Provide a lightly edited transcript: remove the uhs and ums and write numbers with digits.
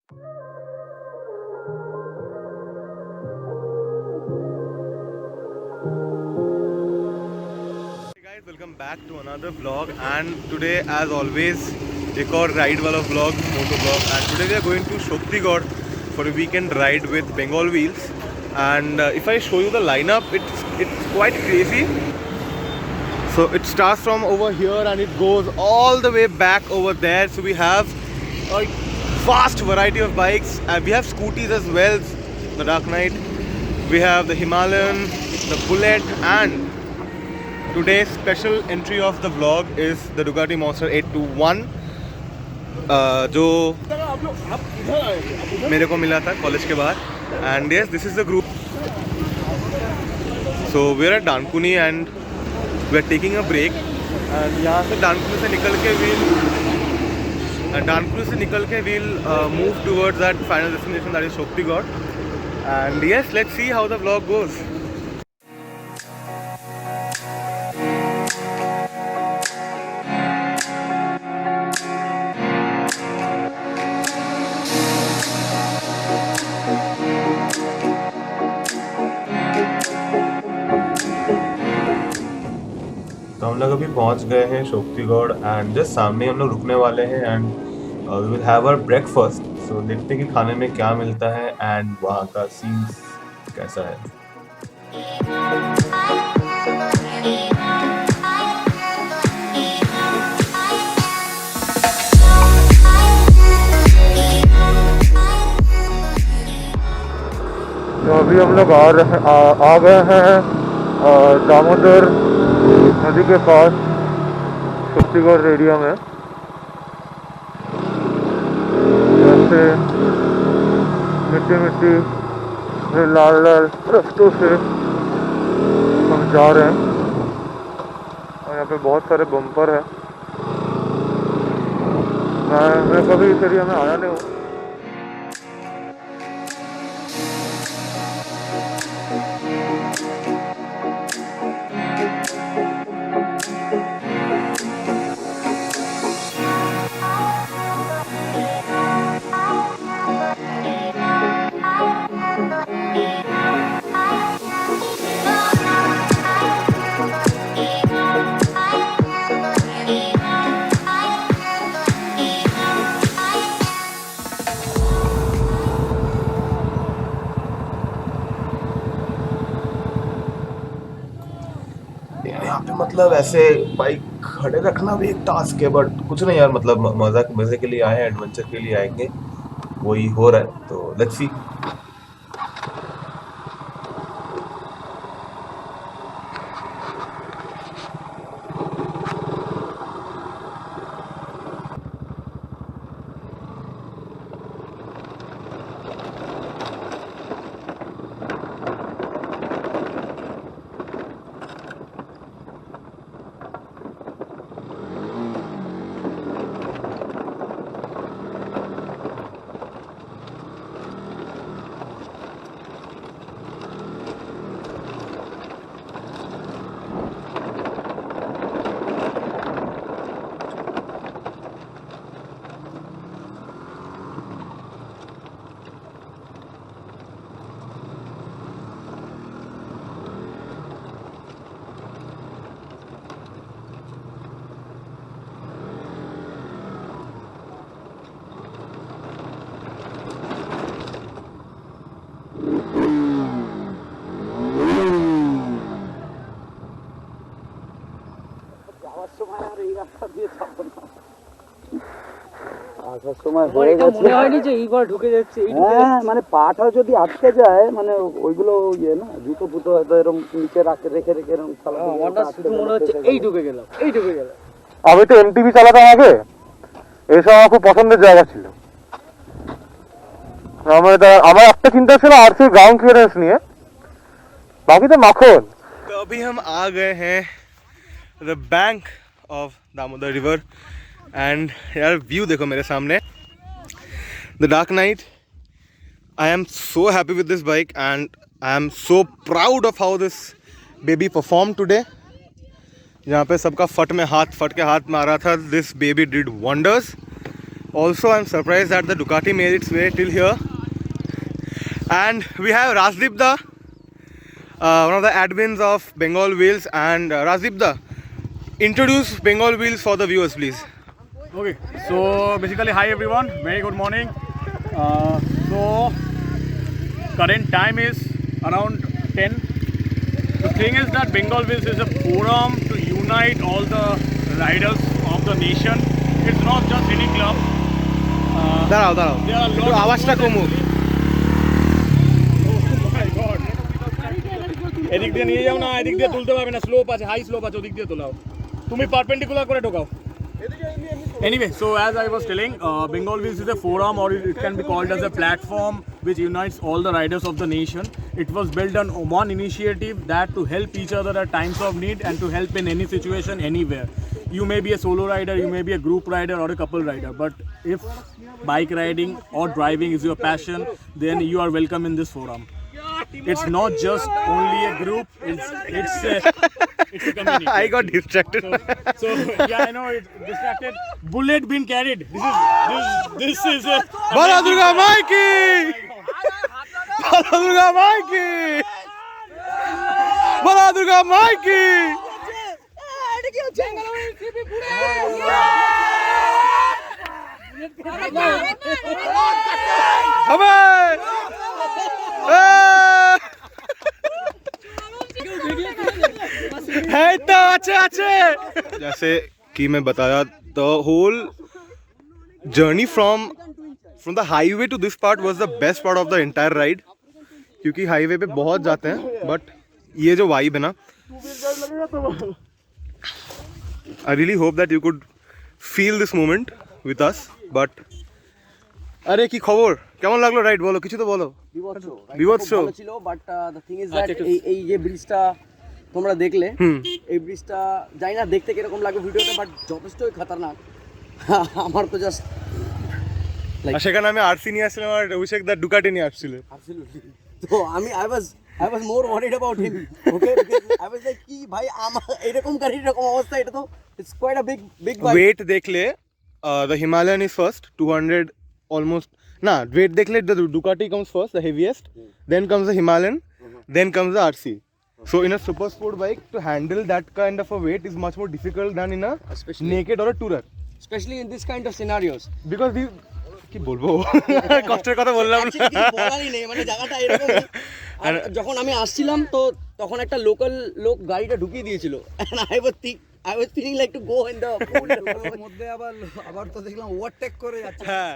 Hey guys, welcome back to another vlog, and today as always एक और ride वाला vlog, moto vlog, and today we are going to Shaktigarh for a weekend ride with Bengal Wheels. And if I show you the lineup, it's quite crazy. So it starts from over here and it goes all the way back over there. So we have a vast variety of bikes, and we have scooties as well, the Dark Knight. We have the Himalayan, the Bullet, and today's special entry of the vlog is the Ducati Monster 821, जो मेरे को मिला था college के बाहर. And yes, this is the group. So we are at Dankuni and we are taking a break. And यहाँ से Dankuni से निकल के we'll move towards that final destination, that is Shaktigarh. And yes, let's see how the vlog goes. तो हम लोग अभी पहुंच गए हैं शक्तिगढ़, एंड जस्ट सामने हम लोग रुकने वाले हैं, and we will have our breakfast. So देखते हैं कि खाने में क्या मिलता है एंड वहाँ का सीन्स कैसा है. तो अभी हम लोग आ गए हैं दामोदर नदी के पास शक्तिगढ़ एरिया में. जैसे मिट्टी लाल रास्तों से हम जा रहे हैं, और यहाँ पे बहुत सारे बम्पर है. मैं कभी इस एरिया में आया नहीं हूँ. यहाँ पे मतलब ऐसे बाइक खड़े रखना भी एक टास्क है, बट कुछ नहीं यार, मतलब मजे के लिए आए हैं, एडवेंचर के लिए आएंगे, वही हो रहा है. तो लेट्स सी. আসার সময় হয়ে গেছে, মনে হয়নি যে এইবার ঢুকে যাচ্ছে. হ্যাঁ, মানে পাটা যদি আটকে যায়, মানে ওইগুলো ইয়ে না, জুতো ফুটো হয়তো এরকম নিচে রেখে এরকম শুধু মনে হচ্ছে এই ঢুকে গেলাম. আমি তো এমটিভি চালাতাম আগে, এসব আমার খুব পছন্দের জায়গা ছিল. আমার একটা চিন্তা ছিল আরসি গ্রাউন্ড ক্লিয়ারেন্স নিয়ে, बाकी तो माखन. तो अभी हम आ गए हैं the bank of Damodar river, and यार व्यू देखो मेरे सामने, the dark night. I am so happy with this bike and I am so proud of how this baby perform today. यहाँ पे सबका फट के हाथ मारा था, this baby did wonders. Also, I'm surprised that the Ducati made its way till here. And we have Rajdeep Da, one of the admins of Bengal Wheels. And Rajdeep Da, introduce Bengal Wheels for the viewers, please. Okay, so basically, hi everyone, very good morning. So current time is around 10. The thing is that Bengal Wheels is a forum to unite all the riders of the nation. It's not just any club. দাঁড়াও There are a একটু lot আওয়াজটা কমুক। Oh my God. এদিক দিয়ে নিয়ে যাও না, এদিক দিয়ে তুলতে পারবে না, স্লোপ আছে, হাই স্লোপ আছে, ওদিক দিয়ে তোলাও। তুমি পারপেন্ডিকুলার করে ঢোকাও। Anyway, so as I was telling, Bengal Wheels is a forum, or it can be called as a platform which unites all the riders of the nation. It was built on one initiative, that to help each other at times of need and to help in any situation, anywhere. You may be a solo rider, you may be a group rider or a couple rider, but if bike riding or driving is your passion, then you are welcome in this forum. It's not just only a group, it's a community. I got distracted. So yeah, I know it's distracted. Bullet been carried. This is a বলা দুর্গা মাইকি, বলা দুর্গা মাইকি, বলা দুর্গা মাইকি। হবে है तो अच्छे जैसे कि मैं बताया the whole journey from the highway to this part was the best part of the entire ride क्योंकि हाईवे पे बहुत जाते हैं बट ये जो वाइब है ना I really hope that you could feel this moment with us but আরে কি খবর কেমন লাগলো রাইড বলো কিছু তো বলো বিভৎস ছিল but the thing is that এই যে ব্রিজটা তোমরা দেখলে এই ব্রিজটা যাই না দেখতে কিরকম লাগে ভিডিওতে বাট যথেষ্টই খতরনাক আমার তো জাস্ট আর সেখানে আমি আরসি নিয়ে আসছিলাম আর অভিষেক দা ডুকাটি নিয়ে আসছিল অ্যাবসলিউটলি তো I was more worried about him okay because I was like কি ভাই আমার এরকম গাড়ির এরকম অবস্থা এটা তো it's quite a big bike weight দেখলে the Himalayan is first 200 almost না weight দেখলে the Ducati comes first the heaviest then comes the Himalayan then comes the RC so in a super sport bike to handle that kind of a weight is much more difficult than in a naked or a tourer especially in this kind of scenarios because the কি বলবো কষ্টের কথা বললাম না বলারই নেই মানে জায়গাটা এরকম আর যখন আমি আসছিলাম তো তখন একটা লোকাল লোক গাড়িটা ঢুকিয়ে দিয়েছিল and I was feeling like to go in the pool মধ্যে আবার তো দেখলাম ওভারটেক করে যাচ্ছে হ্যাঁ